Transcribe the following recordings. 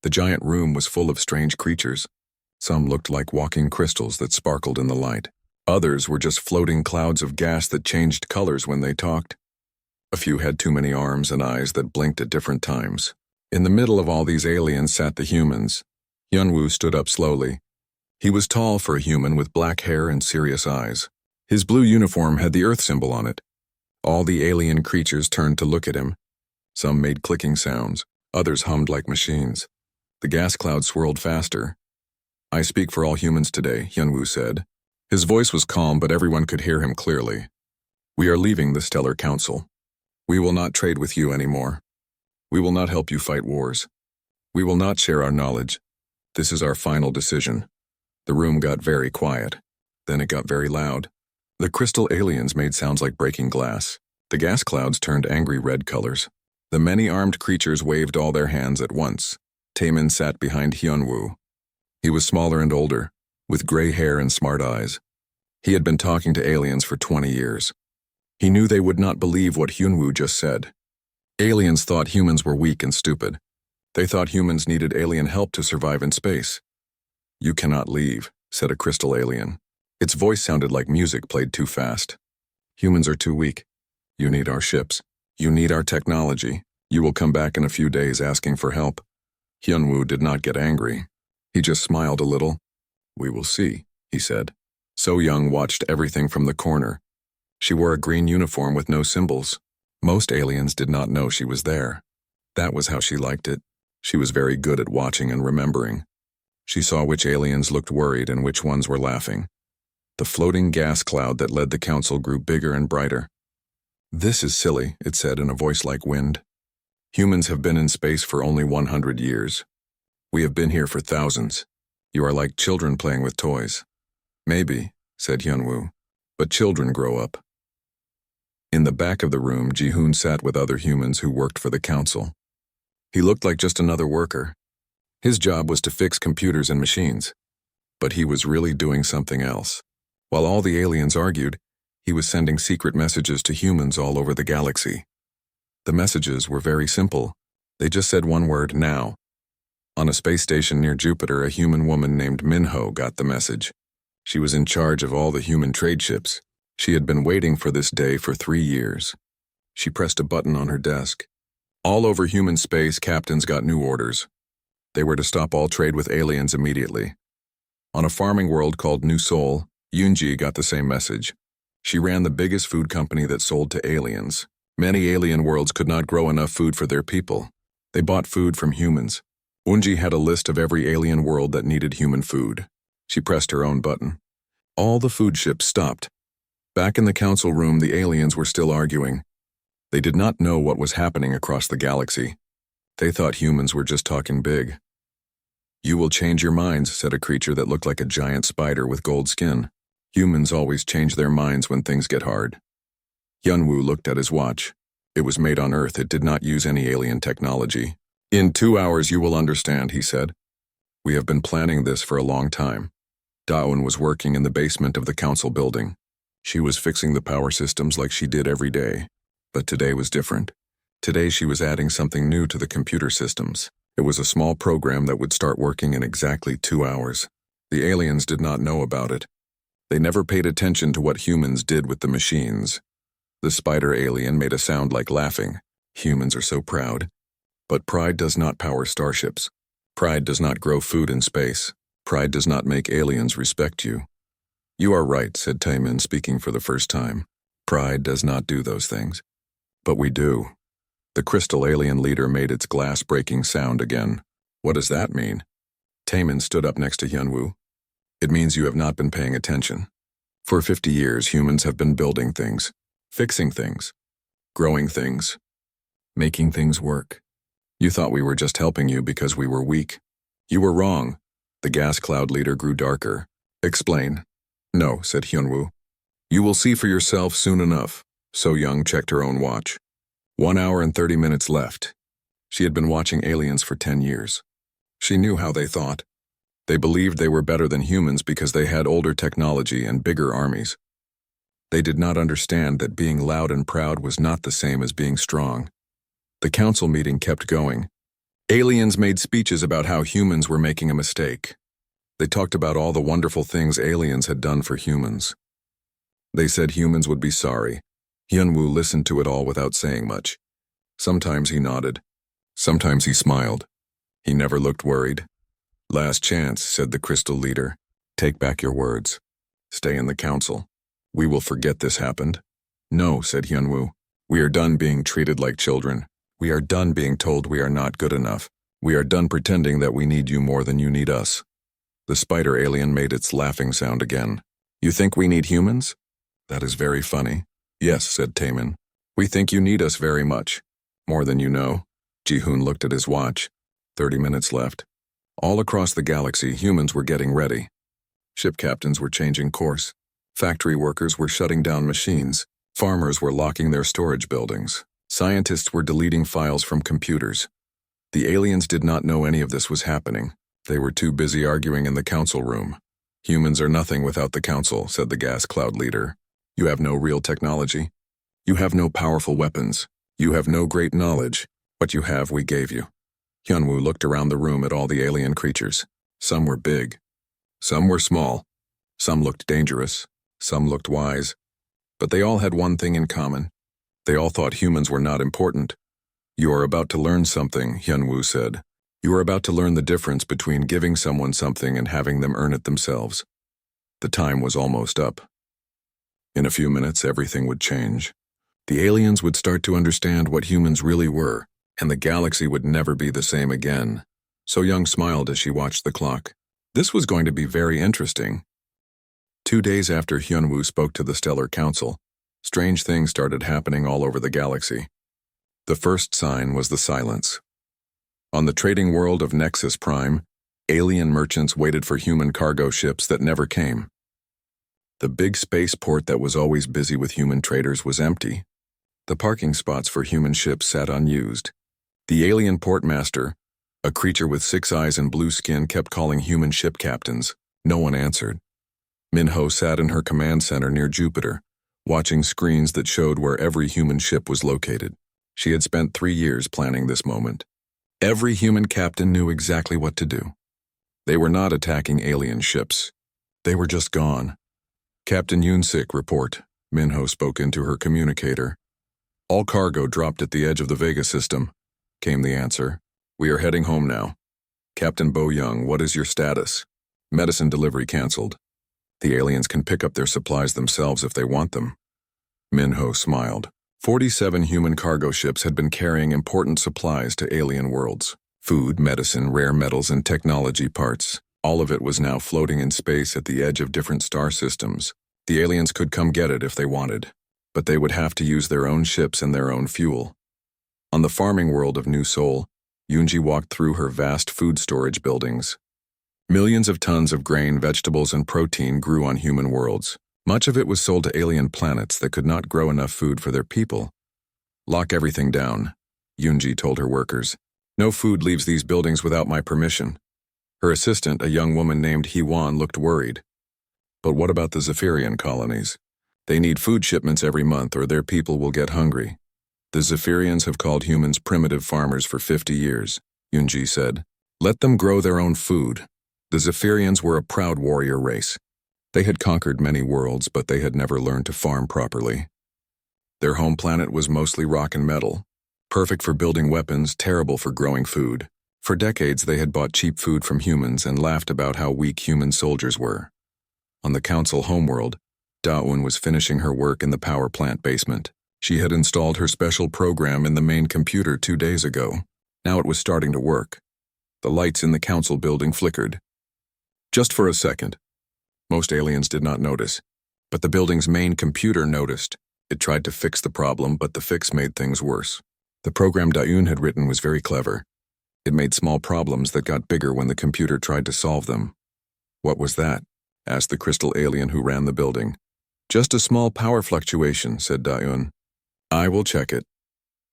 The giant room was full of strange creatures. Some looked like walking crystals that sparkled in the light. Others were just floating clouds of gas that changed colors when they talked. A few had too many arms and eyes that blinked at different times. In the middle of all these aliens sat the humans. Hyunwoo stood up slowly. He was tall for a human with black hair and serious eyes. His blue uniform had the Earth symbol on it. All the alien creatures turned to look at him. Some made clicking sounds. Others hummed like machines. The gas cloud swirled faster. "I speak for all humans today," Hyunwoo said. His voice was calm, but everyone could hear him clearly. "We are leaving the Stellar Council. We will not trade with you anymore. We will not help you fight wars. We will not share our knowledge. This is our final decision." The room got very quiet. Then it got very loud. The crystal aliens made sounds like breaking glass. The gas clouds turned angry red colors. The many armed creatures waved all their hands at once. Taemin sat behind Hyunwoo. He was smaller and older, with gray hair and smart eyes. He had been talking to aliens for 20 years. He knew they would not believe what Hyunwoo just said. Aliens thought humans were weak and stupid. They thought humans needed alien help to survive in space. "You cannot leave," said a crystal alien. Its voice sounded like music played too fast. "Humans are too weak. You need our ships. You need our technology. You will come back in a few days asking for help." Hyunwoo did not get angry. He just smiled a little. "We will see," he said. So Young watched everything from the corner. She wore a green uniform with no symbols. Most aliens did not know she was there. That was how she liked it. She was very good at watching and remembering. She saw which aliens looked worried and which ones were laughing. The floating gas cloud that led the council grew bigger and brighter. "This is silly," it said in a voice like wind. "Humans have been in space for only 100 years. We have been here for thousands. You are like children playing with toys." "Maybe," said Hyunwoo, "but children grow up." In the back of the room, Ji-hoon sat with other humans who worked for the council. He looked like just another worker. His job was to fix computers and machines. But he was really doing something else. While all the aliens argued, he was sending secret messages to humans all over the galaxy. The messages were very simple. They just said one word, "now." On a space station near Jupiter, a human woman named Minho got the message. She was in charge of all the human trade ships. She had been waiting for this day for 3 years. She pressed a button on her desk. All over human space, captains got new orders. They were to stop all trade with aliens immediately. On a farming world called New Seoul, Yoonji got the same message. She ran the biggest food company that sold to aliens. Many alien worlds could not grow enough food for their people. They bought food from humans. Yoonji had a list of every alien world that needed human food. She pressed her own button. All the food ships stopped. Back in the council room, the aliens were still arguing. They did not know what was happening across the galaxy. They thought humans were just talking big. "You will change your minds," said a creature that looked like a giant spider with gold skin. "Humans always change their minds when things get hard." Hyunwoo looked at his watch. It was made on Earth. It did not use any alien technology. "In 2 hours you will understand," he said. "We have been planning this for a long time." Dawn was working in the basement of the council building. She was fixing the power systems like she did every day. But today was different. Today she was adding something new to the computer systems. It was a small program that would start working in exactly 2 hours. The aliens did not know about it. They never paid attention to what humans did with the machines. The spider alien made a sound like laughing. Humans are so proud. But pride does not power starships. Pride does not grow food in space. Pride does not make aliens respect you. "You are right," said Taemin, speaking for the first time. "Pride does not do those things. But we do." The crystal alien leader made its glass-breaking sound again. "What does that mean?" Taemin stood up next to Hyunwoo. "It means you have not been paying attention. For 50 years, humans have been building things, fixing things, growing things, making things work. You thought we were just helping you because we were weak. You were wrong." The gas cloud leader grew darker. "Explain." "No," said Hyunwoo. "You will see for yourself soon enough." So Young checked her own watch. 1 hour and 30 minutes left. She had been watching aliens for 10 years. She knew how they thought. They believed they were better than humans because they had older technology and bigger armies. They did not understand that being loud and proud was not the same as being strong. The council meeting kept going. Aliens made speeches about how humans were making a mistake. They talked about all the wonderful things aliens had done for humans. They said humans would be sorry. Hyunwoo listened to it all without saying much. Sometimes he nodded. Sometimes he smiled. He never looked worried. "Last chance," said the crystal leader. "Take back your words. Stay in the council. We will forget this happened." "No," said Hyunwoo. "We are done being treated like children. We are done being told we are not good enough. We are done pretending that we need you more than you need us." The spider alien made its laughing sound again. "You think we need humans? That is very funny." "Yes," said Taemin. "We think you need us very much. More than you know." Ji-hoon looked at his watch. 30 minutes left. All across the galaxy, humans were getting ready. Ship captains were changing course. Factory workers were shutting down machines. Farmers were locking their storage buildings. Scientists were deleting files from computers. The aliens did not know any of this was happening. They were too busy arguing in the council room. "Humans are nothing without the council," said the gas cloud leader. "You have no real technology. You have no powerful weapons. You have no great knowledge. What you have, we gave you." Hyunwoo looked around the room at all the alien creatures. Some were big. Some were small. Some looked dangerous. Some looked wise. But they all had one thing in common. They all thought humans were not important. "You are about to learn something," Hyunwoo said. "You are about to learn the difference between giving someone something and having them earn it themselves." The time was almost up. In a few minutes, everything would change. The aliens would start to understand what humans really were, and the galaxy would never be the same again. So-young smiled as she watched the clock. This was going to be very interesting. 2 days after Hyunwoo spoke to the Stellar Council, strange things started happening all over the galaxy. The first sign was the silence. On the trading world of Nexus Prime, alien merchants waited for human cargo ships that never came. The big spaceport that was always busy with human traders was empty. The parking spots for human ships sat unused. The alien portmaster, a creature with 6 eyes and blue skin, kept calling human ship captains. No one answered. Minho sat in her command center near Jupiter, watching screens that showed where every human ship was located. She had spent 3 years planning this moment. Every human captain knew exactly what to do. They were not attacking alien ships. They were just gone. "Captain Yunsik, report," Minho spoke into her communicator. "All cargo dropped at the edge of the Vega system," came the answer. "We are heading home now." "Captain Bo Young, what is your status?" "Medicine delivery canceled. The aliens can pick up their supplies themselves if they want them." Minho smiled. 47 human cargo ships had been carrying important supplies to alien worlds. Food, medicine, rare metals, and technology parts. All of it was now floating in space at the edge of different star systems. The aliens could come get it if they wanted, but they would have to use their own ships and their own fuel. On the farming world of New Seoul, Yoonji walked through her vast food storage buildings. Millions of tons of grain, vegetables, and protein grew on human worlds. Much of it was sold to alien planets that could not grow enough food for their people. "Lock everything down," Yoonji told her workers. "No food leaves these buildings without my permission." Her assistant, a young woman named Hee-won, looked worried. "But what about the Zephyrian colonies? They need food shipments every month or their people will get hungry." "The Zephyrians have called humans primitive farmers for 50 years, Yoonji said. "Let them grow their own food." The Zephyrians were a proud warrior race. They had conquered many worlds, but they had never learned to farm properly. Their home planet was mostly rock and metal. Perfect for building weapons, terrible for growing food. For decades they had bought cheap food from humans and laughed about how weak human soldiers were. On the council homeworld, Da-eun was finishing her work in the power plant basement. She had installed her special program in the main computer 2 days ago. Now it was starting to work. The lights in the council building flickered. Just for a second. Most aliens did not notice, but the building's main computer noticed. It tried to fix the problem, but the fix made things worse. The program Da-eun had written was very clever. It made small problems that got bigger when the computer tried to solve them. "What was that?" asked the crystal alien who ran the building. "Just a small power fluctuation," said Da-eun. "I will check it."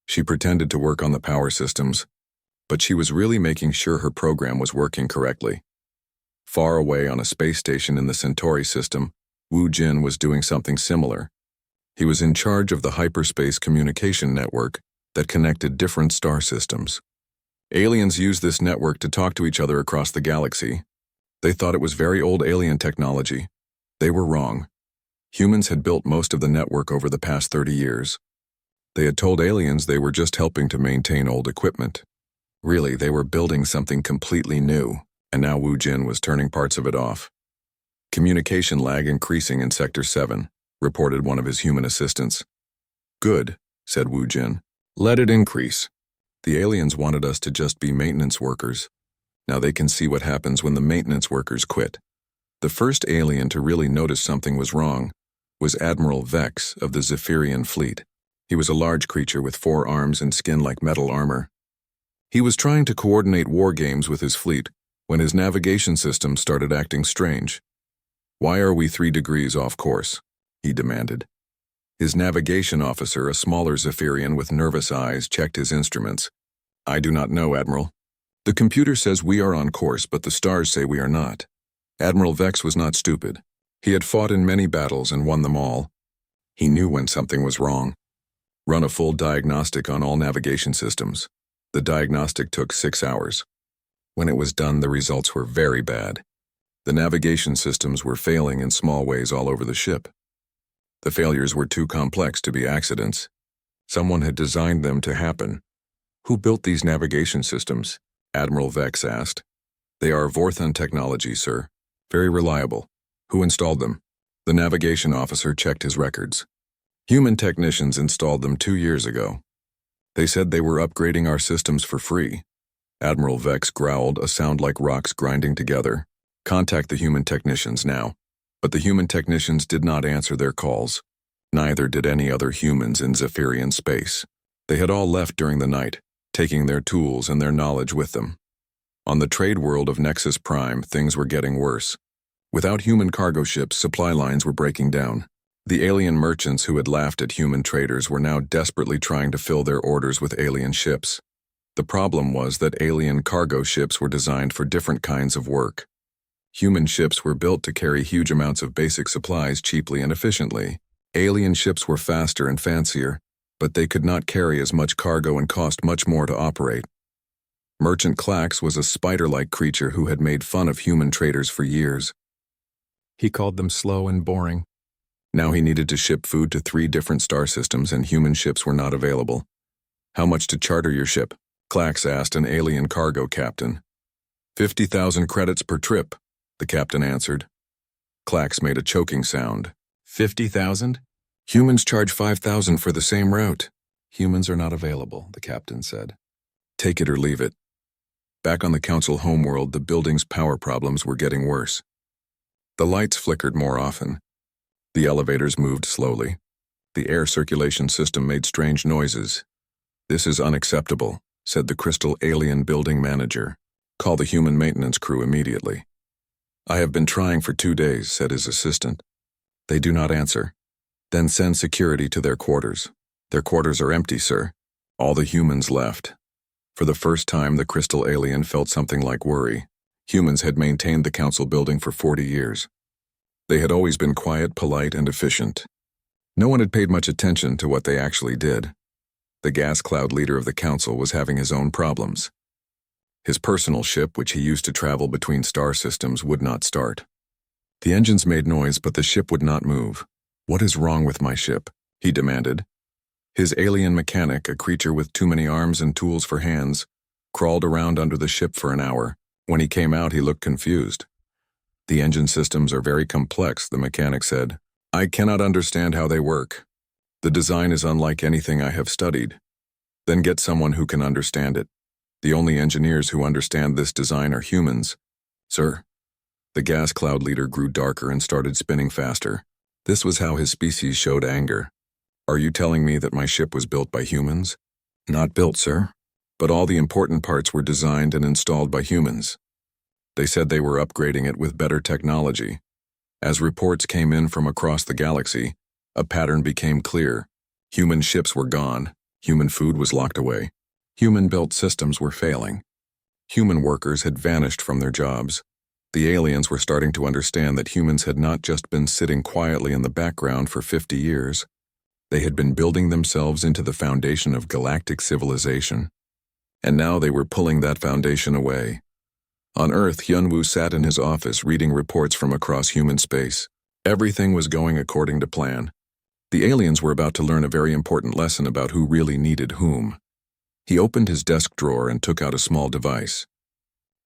She pretended to work on the power systems, but she was really making sure her program was working correctly. Far away on a space station in the Centauri system, Wu Jin was doing something similar. He was in charge of the hyperspace communication network that connected different star systems. Aliens used this network to talk to each other across the galaxy. They thought it was very old alien technology. They were wrong. Humans had built most of the network over the past 30 years. They had told aliens they were just helping to maintain old equipment. Really, they were building something completely new, and now Wu Jin was turning parts of it off. Communication lag increasing in Sector 7, reported one of his human assistants. Good, said Wu Jin. Let it increase. The aliens wanted us to just be maintenance workers. Now they can see what happens when the maintenance workers quit. The first alien to really notice something was wrong was Admiral Vex of the Zephyrian fleet. He was a large creature with 4 arms and skin like metal armor. He was trying to coordinate war games with his fleet when his navigation system started acting strange. Why are we 3 degrees off course? He demanded. His navigation officer, a smaller Zephyrian with nervous eyes, checked his instruments. I do not know, Admiral. The computer says we are on course, but the stars say we are not. Admiral Vex was not stupid. He had fought in many battles and won them all. He knew when something was wrong. Run a full diagnostic on all navigation systems. The diagnostic took 6 hours. When it was done, the results were very bad. The navigation systems were failing in small ways all over the ship. The failures were too complex to be accidents. Someone had designed them to happen. Who built these navigation systems? Admiral Vex asked. They are Vorthon technology, sir. Very reliable. Who installed them? The navigation officer checked his records. Human technicians installed them 2 years ago. They said they were upgrading our systems for free. Admiral Vex growled, a sound like rocks grinding together. Contact the human technicians now. But the human technicians did not answer their calls. Neither did any other humans in Zephyrian space. They had all left during the night, taking their tools and their knowledge with them. On the trade world of Nexus Prime, things were getting worse. Without human cargo ships, supply lines were breaking down. The alien merchants who had laughed at human traders were now desperately trying to fill their orders with alien ships. The problem was that alien cargo ships were designed for different kinds of work. Human ships were built to carry huge amounts of basic supplies cheaply and efficiently. Alien ships were faster and fancier, but they could not carry as much cargo and cost much more to operate. Merchant Clax was a spider-like creature who had made fun of human traders for years. He called them slow and boring. Now he needed to ship food to 3 different star systems and human ships were not available. How much to charter your ship? Clax asked an alien cargo captain. 50,000 credits per trip, the captain answered. Clax made a choking sound. 50,000? Humans charge 5,000 for the same route. Humans are not available, the captain said. Take it or leave it. Back on the council homeworld, the building's power problems were getting worse. The lights flickered more often. The elevators moved slowly. The air circulation system made strange noises. This is unacceptable, said the crystal alien building manager. Call the human maintenance crew immediately. I have been trying for 2 days, said his assistant. They do not answer. Then send security to their quarters. Their quarters are empty, sir. All the humans left. For the first time, the crystal alien felt something like worry. Humans had maintained the council building for 40 years. They had always been quiet, polite, and efficient. No one had paid much attention to what they actually did. The gas cloud leader of the council was having his own problems. His personal ship, which he used to travel between star systems, would not start. The engines made noise, but the ship would not move. What is wrong with my ship? He demanded. His alien mechanic, a creature with too many arms and tools for hands, crawled around under the ship for an hour. When he came out, he looked confused. The engine systems are very complex, the mechanic said. I cannot understand how they work. The design is unlike anything I have studied. Then get someone who can understand it. The only engineers who understand this design are humans. Sir. The gas cloud leader grew darker and started spinning faster. This was how his species showed anger. Are you telling me that my ship was built by humans? Not built, sir. But all the important parts were designed and installed by humans. They said they were upgrading it with better technology. As reports came in from across the galaxy, a pattern became clear. Human ships were gone. Human food was locked away. Human-built systems were failing. Human workers had vanished from their jobs. The aliens were starting to understand that humans had not just been sitting quietly in the background for 50 years. They had been building themselves into the foundation of galactic civilization. And now they were pulling that foundation away. On Earth, Hyunwoo sat in his office reading reports from across human space. Everything was going according to plan. The aliens were about to learn a very important lesson about who really needed whom. He opened his desk drawer and took out a small device.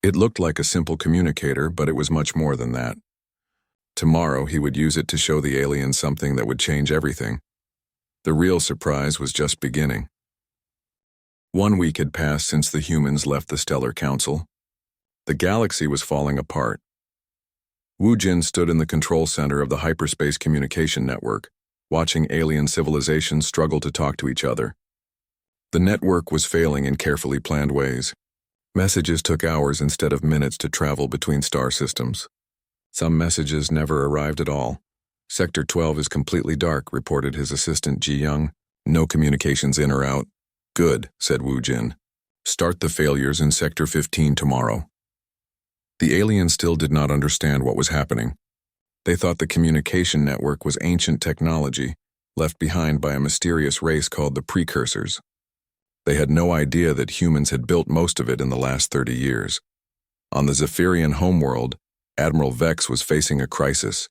It looked like a simple communicator, but it was much more than that. Tomorrow, he would use it to show the aliens something that would change everything. The real surprise was just beginning. 1 week had passed since the humans left the Stellar Council. The galaxy was falling apart. Woo Jin stood in the control center of the hyperspace communication network, watching alien civilizations struggle to talk to each other. The network was failing in carefully planned ways. Messages took hours instead of minutes to travel between star systems. Some messages never arrived at all. Sector 12 is completely dark, reported his assistant Ji Young. No communications in or out. Good, said Woo Jin. Start the failures in Sector 15 tomorrow. The aliens still did not understand what was happening. They thought the communication network was ancient technology, left behind by a mysterious race called the Precursors. They had no idea that humans had built most of it in the last 30 years. On the Zephyrian homeworld, Admiral Vex was facing a crisis.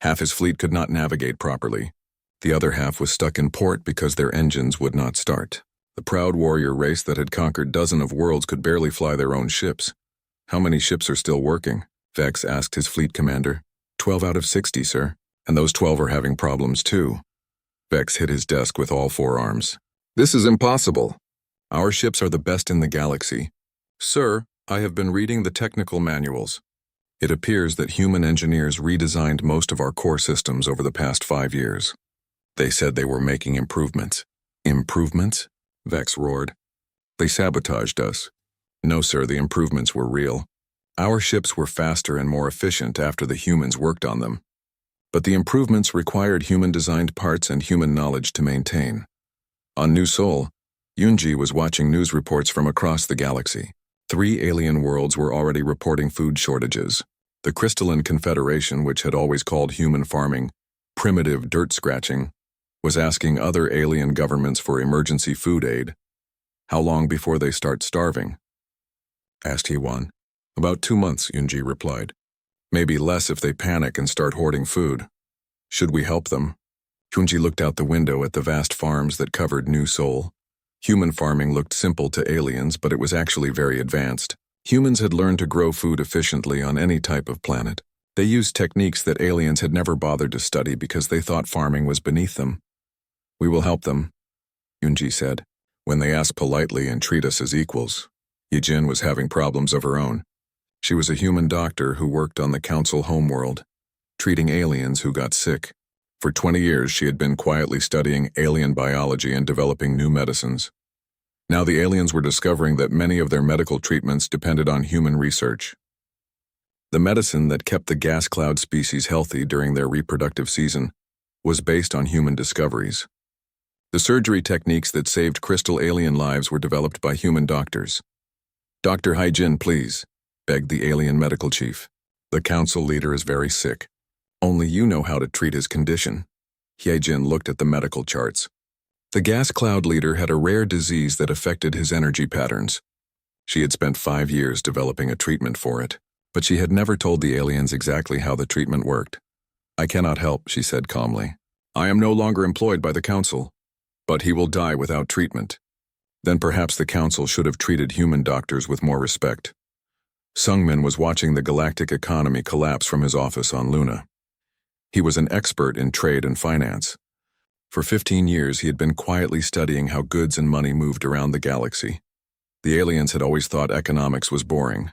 Half his fleet could not navigate properly. The other half was stuck in port because their engines would not start. The proud warrior race that had conquered dozens of worlds could barely fly their own ships. How many ships are still working? Vex asked his fleet commander. 12 out of 60, sir. And those 12 are having problems too. Vex hit his desk with all four arms. This is impossible. Our ships are the best in the galaxy. Sir, I have been reading the technical manuals. It appears that human engineers redesigned most of our core systems over the past 5 years. They said they were making improvements. Improvements? Vex roared. They sabotaged us. No, sir, the improvements were real. Our ships were faster and more efficient after the humans worked on them. But the improvements required human-designed parts and human knowledge to maintain. On New Sol, Yoonji was watching news reports from across the galaxy. 3 alien worlds were already reporting food shortages. The Crystalline Confederation, which had always called human farming primitive dirt scratching, was asking other alien governments for emergency food aid. How long before they start starving? Asked Hee-won. About 2 months, Yoonji replied. Maybe less if they panic and start hoarding food. Should we help them? Yoonji looked out the window at the vast farms that covered New Sol. Human farming looked simple to aliens, but it was actually very advanced. Humans had learned to grow food efficiently on any type of planet. They used techniques that aliens had never bothered to study because they thought farming was beneath them. We will help them, Yoonji said. When they ask politely and treat us as equals. Yijin was having problems of her own. She was a human doctor who worked on the Council homeworld, treating aliens who got sick. For 20 years, she had been quietly studying alien biology and developing new medicines. Now the aliens were discovering that many of their medical treatments depended on human research. The medicine that kept the gas cloud species healthy during their reproductive season was based on human discoveries. The surgery techniques that saved crystal alien lives were developed by human doctors. Dr. Haijin, please, begged the alien medical chief. The council leader is very sick. Only you know how to treat his condition. Haijin looked at the medical charts. The gas cloud leader had a rare disease that affected his energy patterns. She had spent 5 years developing a treatment for it, but she had never told the aliens exactly how the treatment worked. I cannot help, she said calmly. I am no longer employed by the council, but he will die without treatment. Then perhaps the council should have treated human doctors with more respect. Sungmin was watching the galactic economy collapse from his office on Luna. He was an expert in trade and finance. For 15 years, he had been quietly studying how goods and money moved around the galaxy. The aliens had always thought economics was boring.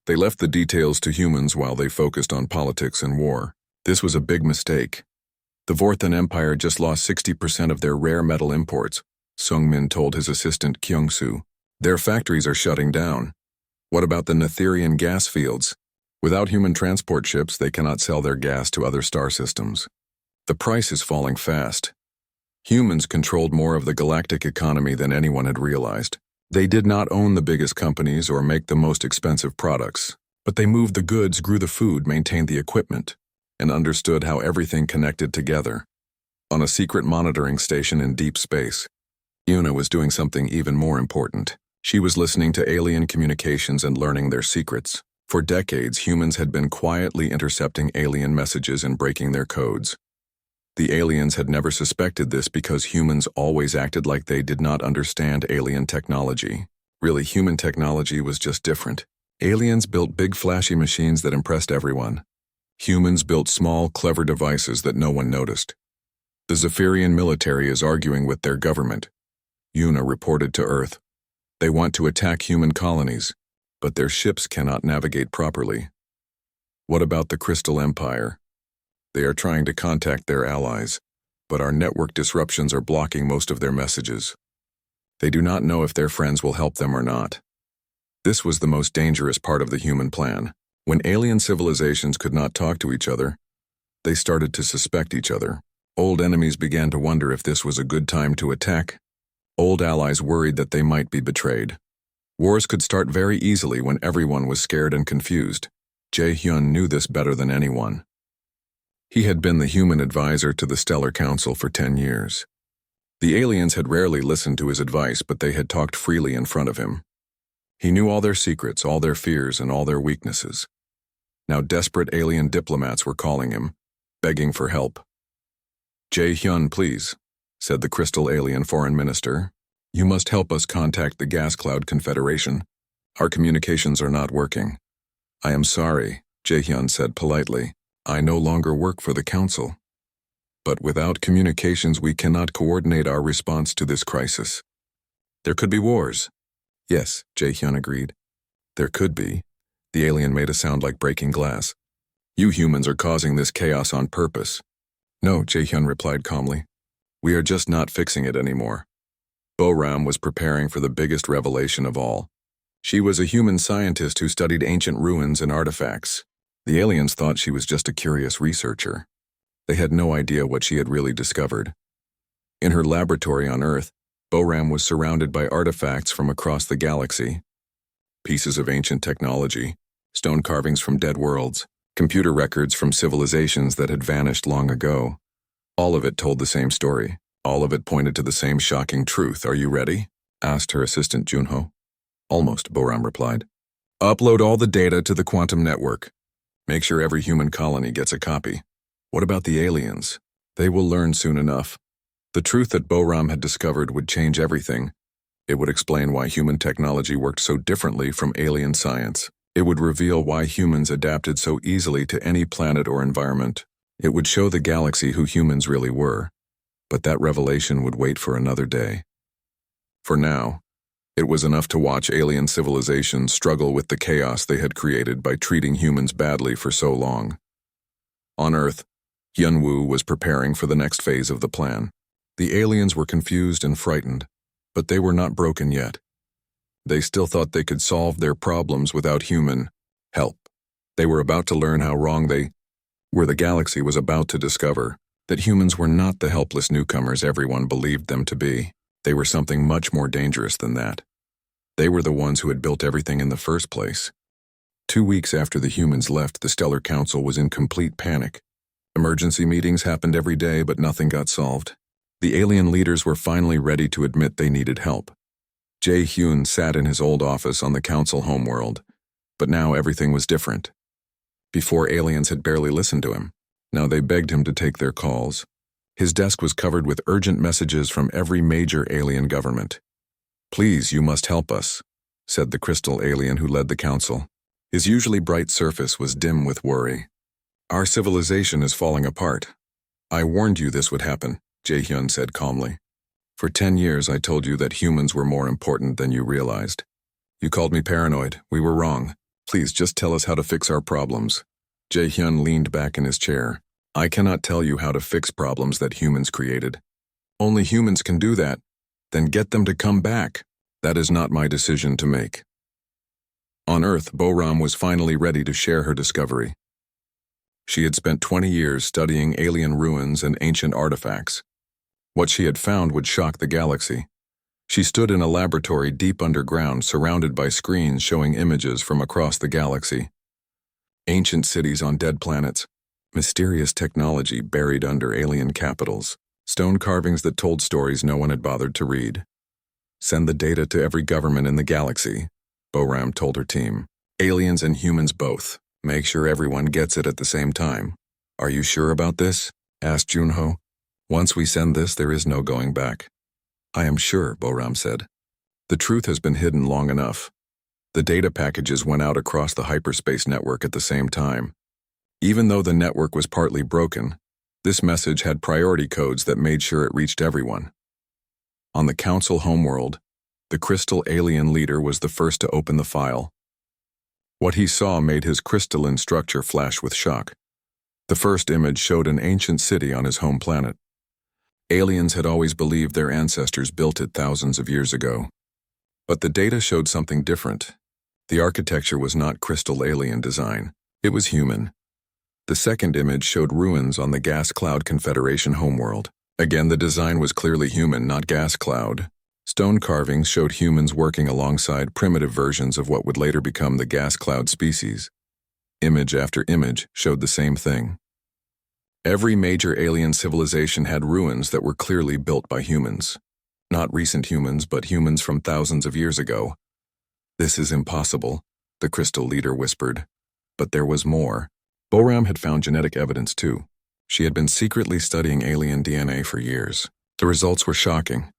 They left the details to humans while they focused on politics and war. This was a big mistake. The Vorthan Empire just lost 60% of their rare metal imports, Sungmin told his assistant Kyung-soo. Their factories are shutting down. What about the Netherian gas fields? Without human transport ships, they cannot sell their gas to other star systems. The price is falling fast. Humans controlled more of the galactic economy than anyone had realized. They did not own the biggest companies or make the most expensive products, but they moved the goods, grew the food, maintained the equipment, and understood how everything connected together. On a secret monitoring station in deep space, Yuna was doing something even more important. She was listening to alien communications and learning their secrets. For decades, humans had been quietly intercepting alien messages and breaking their codes. The aliens had never suspected this because humans always acted like they did not understand alien technology. Really, human technology was just different. Aliens built big flashy machines that impressed everyone. Humans built small, clever devices that no one noticed. The Zephyrian military is arguing with their government. Una reported to Earth. They want to attack human colonies, but their ships cannot navigate properly. What about the Crystal Empire? They are trying to contact their allies, but our network disruptions are blocking most of their messages. They do not know if their friends will help them or not. This was the most dangerous part of the human plan. When alien civilizations could not talk to each other, they started to suspect each other. Old enemies began to wonder if this was a good time to attack. Old allies worried that they might be betrayed. Wars could start very easily when everyone was scared and confused. Jae-hyun knew this better than anyone. He had been the human advisor to the Stellar Council for 10 years. The aliens had rarely listened to his advice, but they had talked freely in front of him. He knew all their secrets, all their fears, and all their weaknesses. Now desperate alien diplomats were calling him, begging for help. "Jae-hyun, please," said the Crystal Alien Foreign Minister. "You must help us contact the Gas Cloud Confederation. Our communications are not working." "I am sorry," Jae-hyun said politely. "I no longer work for the Council. But without communications we cannot coordinate our response to this crisis. There could be wars." "Yes," Jae-hyun agreed. "There could be." The alien made a sound like breaking glass. "You humans are causing this chaos on purpose." "No," Jae-hyun replied calmly. "We are just not fixing it anymore." Bo-Ram was preparing for the biggest revelation of all. She was a human scientist who studied ancient ruins and artifacts. The aliens thought she was just a curious researcher. They had no idea what she had really discovered. In her laboratory on Earth, Bo-Ram was surrounded by artifacts from across the galaxy. Pieces of ancient technology, stone carvings from dead worlds, computer records from civilizations that had vanished long ago. All of it told the same story. All of it pointed to the same shocking truth. "Are you ready?" asked her assistant Junho. "Almost," Bo-Ram replied. "Upload all the data to the quantum network. Make sure every human colony gets a copy." "What about the aliens?" "They will learn soon enough." The truth that Bo-Ram had discovered would change everything. It would explain why human technology worked so differently from alien science. It would reveal why humans adapted so easily to any planet or environment. It would show the galaxy who humans really were. But that revelation would wait for another day. For now, it was enough to watch alien civilizations struggle with the chaos they had created by treating humans badly for so long. On Earth, Hyunwoo was preparing for the next phase of the plan. The aliens were confused and frightened, but they were not broken yet. They still thought they could solve their problems without human help. They were about to learn how wrong they were. The galaxy was about to discover that humans were not the helpless newcomers everyone believed them to be. They were something much more dangerous than that. They were the ones who had built everything in the first place. 2 weeks after the humans left, the Stellar Council was in complete panic. Emergency meetings happened every day, but nothing got solved. The alien leaders were finally ready to admit they needed help. Jae-hyun sat in his old office on the council homeworld, but now everything was different. Before, aliens had barely listened to him. Now they begged him to take their calls. His desk was covered with urgent messages from every major alien government. "Please, you must help us," said the crystal alien who led the council. His usually bright surface was dim with worry. "Our civilization is falling apart. I warned you this would happen," Jae-hyun said calmly. "For 10 years I told you that humans were more important than you realized. You called me paranoid. We were wrong. Please just tell us how to fix our problems." Jae-hyun leaned back in his chair. "I cannot tell you how to fix problems that humans created. Only humans can do that. Then get them to come back. That is not my decision to make." On Earth, Bo-Ram was finally ready to share her discovery. She had spent 20 years studying alien ruins and ancient artifacts. What she had found would shock the galaxy. She stood in a laboratory deep underground, surrounded by screens showing images from across the galaxy. Ancient cities on dead planets, mysterious technology buried under alien capitals, stone carvings that told stories no one had bothered to read. Send the data to every government in the galaxy, Boram told her team. Aliens and humans both. Make sure everyone gets it at the same time. Are you sure about this? Asked Junho. Once we send this, there is no going back. I am sure, Boram said. The truth has been hidden long enough. The data packages went out across the hyperspace network at the same time. Even though the network was partly broken, this message had priority codes that made sure it reached everyone. On the Council homeworld, the crystal alien leader was the first to open the file. What he saw made his crystalline structure flash with shock. The first image showed an ancient city on his home planet. Aliens had always believed their ancestors built it thousands of years ago. But the data showed something different. The architecture was not crystal alien design. It was human. The second image showed ruins on the Gas Cloud Confederation homeworld. Again, the design was clearly human, not gas cloud. Stone carvings showed humans working alongside primitive versions of what would later become the gas cloud species. Image after image showed the same thing. Every major alien civilization had ruins that were clearly built by humans. Not recent humans, but humans from thousands of years ago. This is impossible, the crystal leader whispered. But there was more. Boram had found genetic evidence too. She had been secretly studying alien DNA for years. The results were shocking.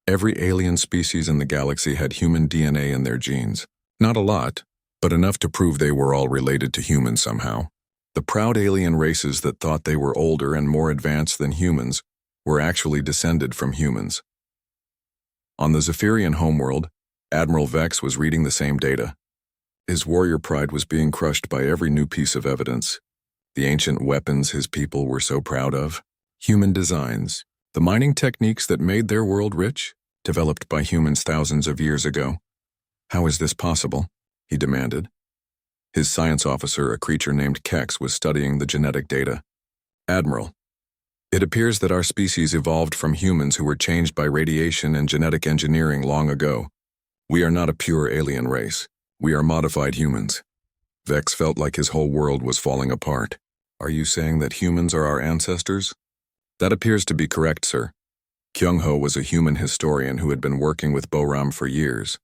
Every alien species in the galaxy had human DNA in their genes. Not a lot, but enough to prove they were all related to humans somehow. The proud alien races that thought they were older and more advanced than humans were actually descended from humans. On the Zephyrian homeworld, Admiral Vex was reading the same data. His warrior pride was being crushed by every new piece of evidence. The ancient weapons his people were so proud of, human designs, the mining techniques that made their world rich, developed by humans thousands of years ago. How is this possible? He demanded. His science officer, a creature named Kex, was studying the genetic data. Admiral, it appears that our species evolved from humans who were changed by radiation and genetic engineering long ago. We are not a pure alien race. We are modified humans. Vex felt like his whole world was falling apart. Are you saying that humans are our ancestors? That appears to be correct, sir. Kyung-ho was a human historian who had been working with Boram for years.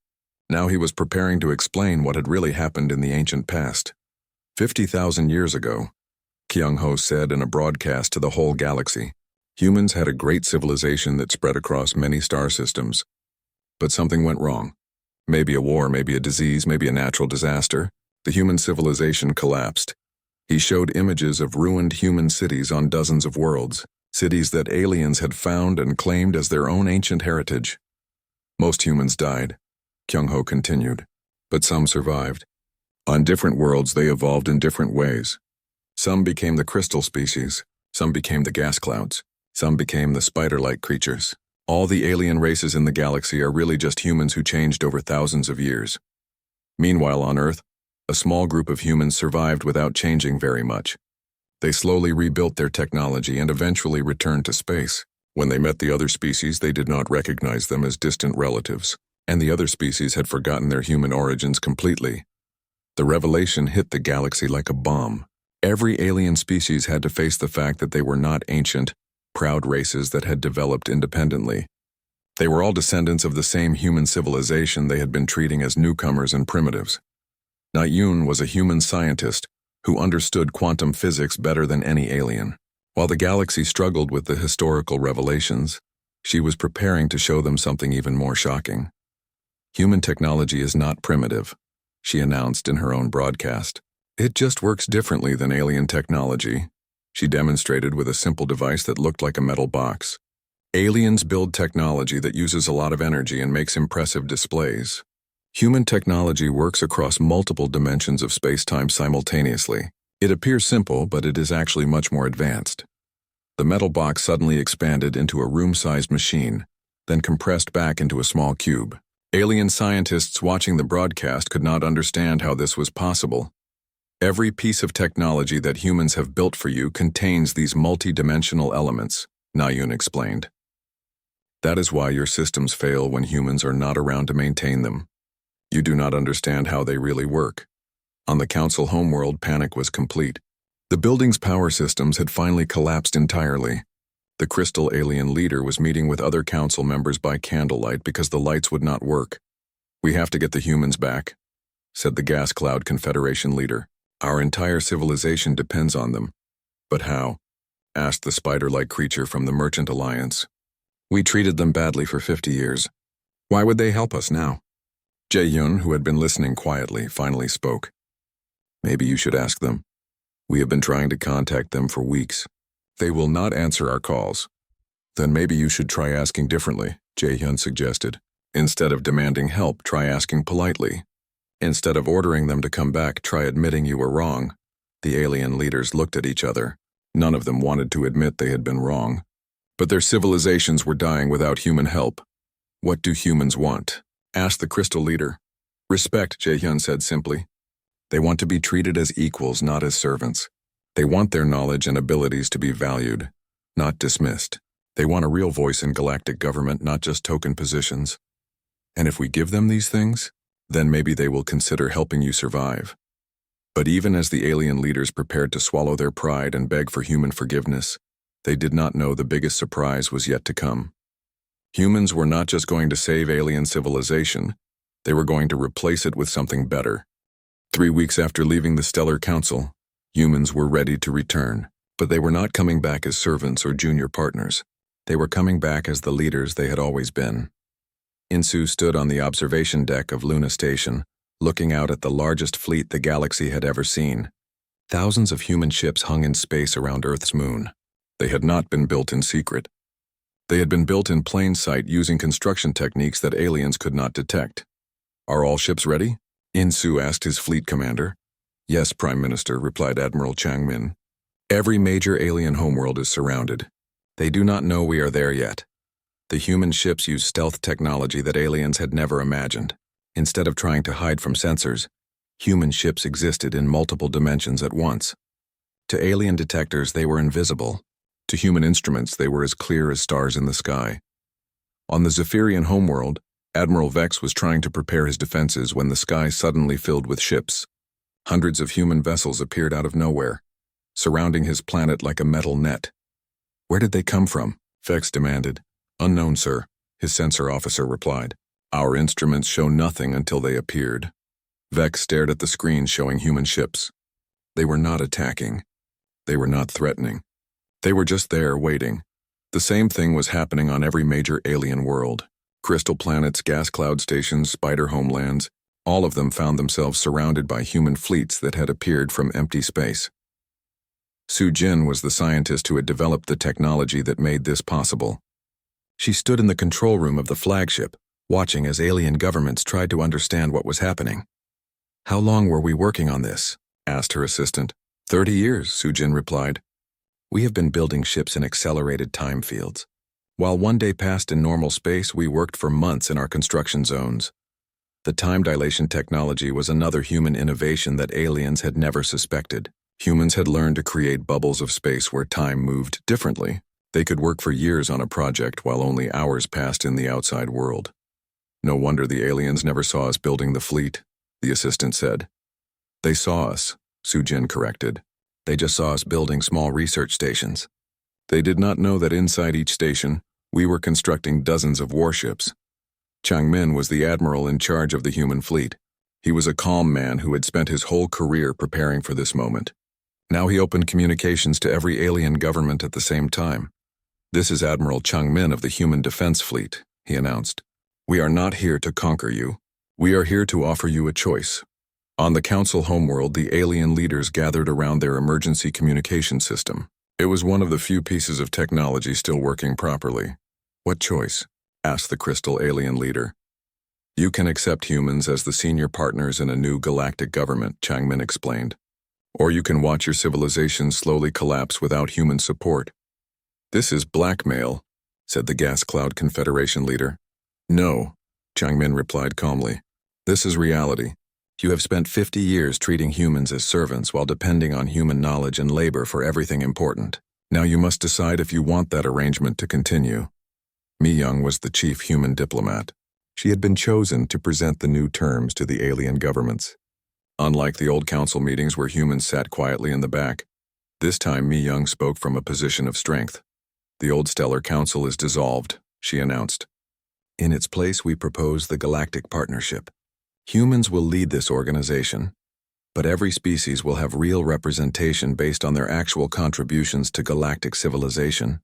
Now he was preparing to explain what had really happened in the ancient past. 50,000 years ago, Kyung-ho said in a broadcast to the whole galaxy, humans had a great civilization that spread across many star systems. But something went wrong. Maybe a war, maybe a disease, maybe a natural disaster. The human civilization collapsed. He showed images of ruined human cities on dozens of worlds, cities that aliens had found and claimed as their own ancient heritage. Most humans died, Kyung-ho continued, but some survived. On different worlds, they evolved in different ways. Some became the crystal species, some became the gas clouds, some became the spider-like creatures. All the alien races in the galaxy are really just humans who changed over thousands of years. Meanwhile, on Earth, a small group of humans survived without changing very much. They slowly rebuilt their technology and eventually returned to space. When they met the other species, they did not recognize them as distant relatives, and the other species had forgotten their human origins completely. The revelation hit the galaxy like a bomb. Every alien species had to face the fact that they were not ancient, proud races that had developed independently. They were all descendants of the same human civilization they had been treating as newcomers and primitives. Na-Yun was a human scientist who understood quantum physics better than any alien. While the galaxy struggled with the historical revelations, she was preparing to show them something even more shocking. Human technology is not primitive, she announced in her own broadcast. It just works differently than alien technology. She demonstrated with a simple device that looked like a metal box. Aliens build technology that uses a lot of energy and makes impressive displays. Human technology works across multiple dimensions of space-time simultaneously. It appears simple, but it is actually much more advanced. The metal box suddenly expanded into a room-sized machine, then compressed back into a small cube. Alien scientists watching the broadcast could not understand how this was possible. Every piece of technology that humans have built for you contains these multi-dimensional elements, Na-Yun explained. That is why your systems fail when humans are not around to maintain them. You do not understand how they really work. On the Council homeworld, panic was complete. The building's power systems had finally collapsed entirely. The crystal alien leader was meeting with other council members by candlelight because the lights would not work. "We have to get the humans back," said the Gas Cloud Confederation leader. "Our entire civilization depends on them." "But how?" asked the spider-like creature from the Merchant Alliance. "We treated them badly for 50 years. Why would they help us now?" Jae-yun, who had been listening quietly, finally spoke. "Maybe you should ask them. We have been trying to contact them for weeks. They will not answer our calls." "Then maybe you should try asking differently," Jae-hyun suggested. "Instead of demanding help, try asking politely. Instead of ordering them to come back, try admitting you were wrong." The alien leaders looked at each other. None of them wanted to admit they had been wrong. But their civilizations were dying without human help. "What do humans want?" asked the crystal leader. "Respect," Jae-hyun said simply. "They want to be treated as equals, not as servants. They want their knowledge and abilities to be valued, not dismissed. They want a real voice in galactic government, not just token positions. And if we give them these things, then maybe they will consider helping you survive." But even as the alien leaders prepared to swallow their pride and beg for human forgiveness, they did not know the biggest surprise was yet to come. Humans were not just going to save alien civilization, they were going to replace it with something better. 3 weeks after leaving the Stellar Council, humans were ready to return, but they were not coming back as servants or junior partners. They were coming back as the leaders they had always been. Insu stood on the observation deck of Luna Station, looking out at the largest fleet the galaxy had ever seen. Thousands of human ships hung in space around Earth's moon. They had not been built in secret. They had been built in plain sight using construction techniques that aliens could not detect. "Are all ships ready?" Insu asked his fleet commander. "Yes, Prime Minister," replied Admiral Changmin. "Every major alien homeworld is surrounded. They do not know we are there yet. The human ships use stealth technology that aliens had never imagined. Instead of trying to hide from sensors, human ships existed in multiple dimensions at once. To alien detectors, they were invisible. To human instruments, they were as clear as stars in the sky." On the Zephyrian homeworld, Admiral Vex was trying to prepare his defenses when the sky suddenly filled with ships. Hundreds of human vessels appeared out of nowhere, surrounding his planet like a metal net. "Where did they come from?" Vex demanded. "Unknown, sir," his sensor officer replied. "Our instruments show nothing until they appeared." Vex stared at the screen showing human ships. They were not attacking. They were not threatening. They were just there, waiting. The same thing was happening on every major alien world. Crystal planets, gas cloud stations, spider homelands, all of them found themselves surrounded by human fleets that had appeared from empty space. Su Jin was the scientist who had developed the technology that made this possible. She stood in the control room of the flagship, watching as alien governments tried to understand what was happening. "How long were we working on this?" asked her assistant. 30 years, Su Jin replied. "We have been building ships in accelerated time fields. While one day passed in normal space, we worked for months in our construction zones." The time dilation technology was another human innovation that aliens had never suspected. Humans had learned to create bubbles of space where time moved differently. They could work for years on a project while only hours passed in the outside world. "No wonder the aliens never saw us building the fleet," the assistant said. "They saw us," Su Jin corrected. "They just saw us building small research stations. They did not know that inside each station, we were constructing dozens of warships." Changmin was the admiral in charge of the human fleet. He was a calm man who had spent his whole career preparing for this moment. Now he opened communications to every alien government at the same time. "This is Admiral Changmin of the Human Defense Fleet," he announced. "We are not here to conquer you. We are here to offer you a choice." On the council homeworld, the alien leaders gathered around their emergency communication system. It was one of the few pieces of technology still working properly. "What choice?" asked the crystal alien leader. "You can accept humans as the senior partners in a new galactic government," Changmin explained. "Or you can watch your civilization slowly collapse without human support." "This is blackmail," said the Gas Cloud Confederation leader. "No," Changmin replied calmly. "This is reality. You have spent 50 years treating humans as servants while depending on human knowledge and labor for everything important. Now you must decide if you want that arrangement to continue." Mi Young was the chief human diplomat. She had been chosen to present the new terms to the alien governments. Unlike the old council meetings where humans sat quietly in the back, this time Mi Young spoke from a position of strength. The old Stellar Council is dissolved, she announced. In its place, we propose the Galactic Partnership. Humans will lead this organization, but every species will have real representation based on their actual contributions to galactic civilization.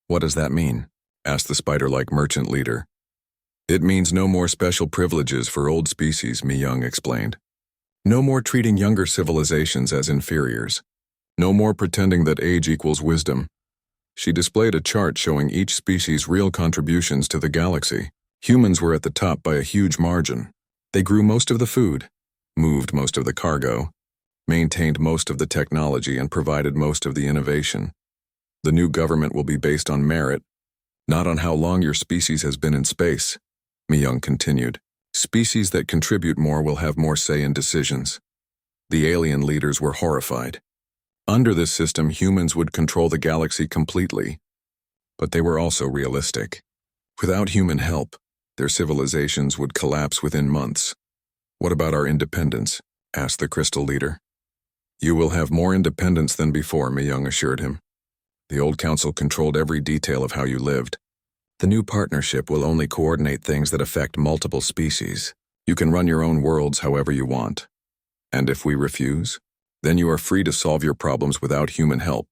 What does that mean? Asked the spider-like merchant leader. It means no more special privileges for old species, Mi Young explained. No more treating younger civilizations as inferiors. No more pretending that age equals wisdom. She displayed a chart showing each species' real contributions to the galaxy. Humans were at the top by a huge margin. They grew most of the food, moved most of the cargo, maintained most of the technology, and provided most of the innovation. The new government will be based on merit, not on how long your species has been in space, Mi Young continued. Species that contribute more will have more say in decisions. The alien leaders were horrified. Under this system, humans would control the galaxy completely. But they were also realistic. Without human help, their civilizations would collapse within months. What about our independence? Asked the crystal leader. You will have more independence than before, Mi Young assured him. The old council controlled every detail of how you lived. The new partnership will only coordinate things that affect multiple species. You can run your own worlds however you want. And if we refuse, then you are free to solve your problems without human help.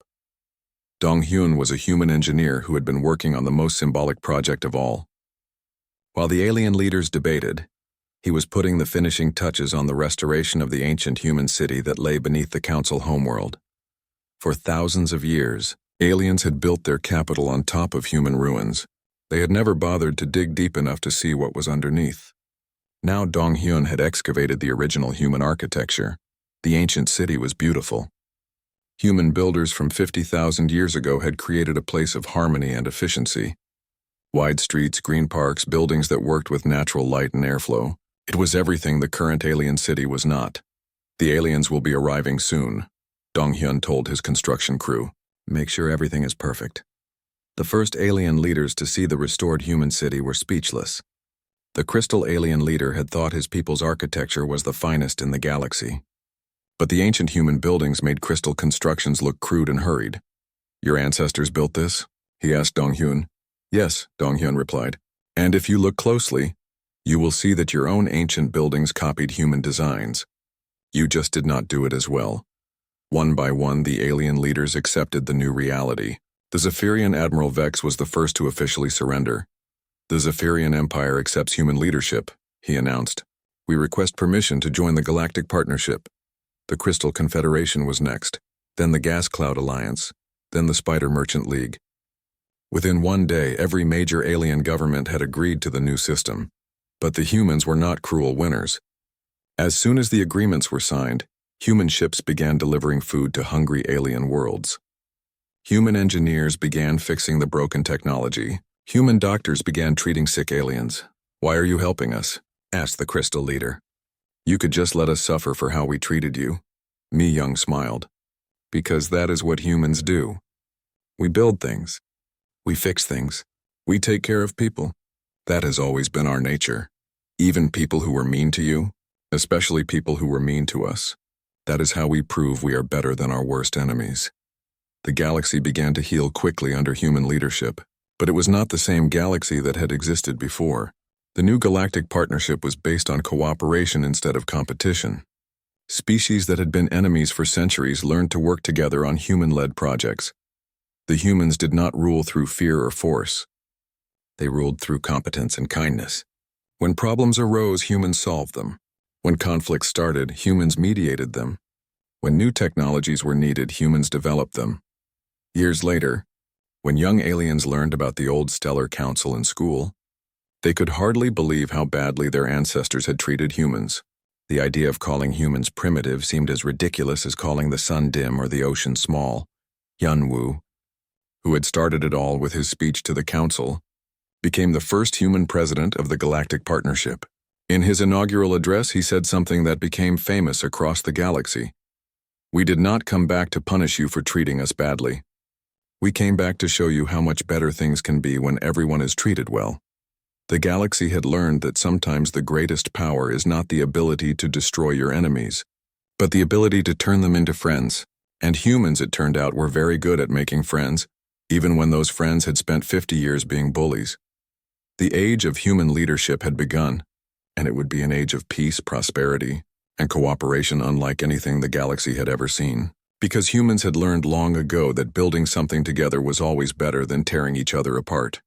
Dong Hyun was a human engineer who had been working on the most symbolic project of all. While the alien leaders debated, he was putting the finishing touches on the restoration of the ancient human city that lay beneath the council homeworld. For thousands of years, aliens had built their capital on top of human ruins. They had never bothered to dig deep enough to see what was underneath. Now Dong Hyun had excavated the original human architecture. The ancient city was beautiful. Human builders from 50,000 years ago had created a place of harmony and efficiency. Wide streets, green parks, buildings that worked with natural light and airflow. It was everything the current alien city was not. The aliens will be arriving soon, Dong Hyun told his construction crew. Make sure everything is perfect. The first alien leaders to see the restored human city were speechless. The crystal alien leader had thought his people's architecture was the finest in the galaxy. But the ancient human buildings made crystal constructions look crude and hurried. Your ancestors built this? He asked Dong Hyun. Yes, Dong Hyun replied. And if you look closely, you will see that your own ancient buildings copied human designs. You just did not do it as well. One by one, the alien leaders accepted the new reality. The Zephyrian Admiral Vex was the first to officially surrender. The Zephyrian Empire accepts human leadership, he announced. We request permission to join the Galactic Partnership. The Crystal Confederation was next, then the Gas Cloud Alliance, then the Spider Merchant League. Within one day, every major alien government had agreed to the new system. But the humans were not cruel winners. As soon as the agreements were signed, human ships began delivering food to hungry alien worlds. Human engineers began fixing the broken technology. Human doctors began treating sick aliens. Why are you helping us? Asked the crystal leader. You could just let us suffer for how we treated you. Mi Young smiled. Because that is what humans do. We build things. We fix things. We take care of people. That has always been our nature. Even people who were mean to you, especially people who were mean to us. That is how we prove we are better than our worst enemies. The galaxy began to heal quickly under human leadership, but it was not the same galaxy that had existed before. The new galactic partnership was based on cooperation instead of competition. Species that had been enemies for centuries learned to work together on human-led projects. The humans did not rule through fear or force. They ruled through competence and kindness. When problems arose, humans solved them. When conflicts started, humans mediated them. When new technologies were needed, humans developed them. Years later, when young aliens learned about the old Stellar Council in school, they could hardly believe how badly their ancestors had treated humans. The idea of calling humans primitive seemed as ridiculous as calling the sun dim or the ocean small. Yunwoo, who had started it all with his speech to the council, became the first human president of the Galactic Partnership. In his inaugural address, he said something that became famous across the galaxy. We did not come back to punish you for treating us badly. We came back to show you how much better things can be when everyone is treated well. The galaxy had learned that sometimes the greatest power is not the ability to destroy your enemies, but the ability to turn them into friends. And humans, it turned out, were very good at making friends, even when those friends had spent 50 years being bullies. The age of human leadership had begun, and it would be an age of peace, prosperity, and cooperation unlike anything the galaxy had ever seen. Because humans had learned long ago that building something together was always better than tearing each other apart.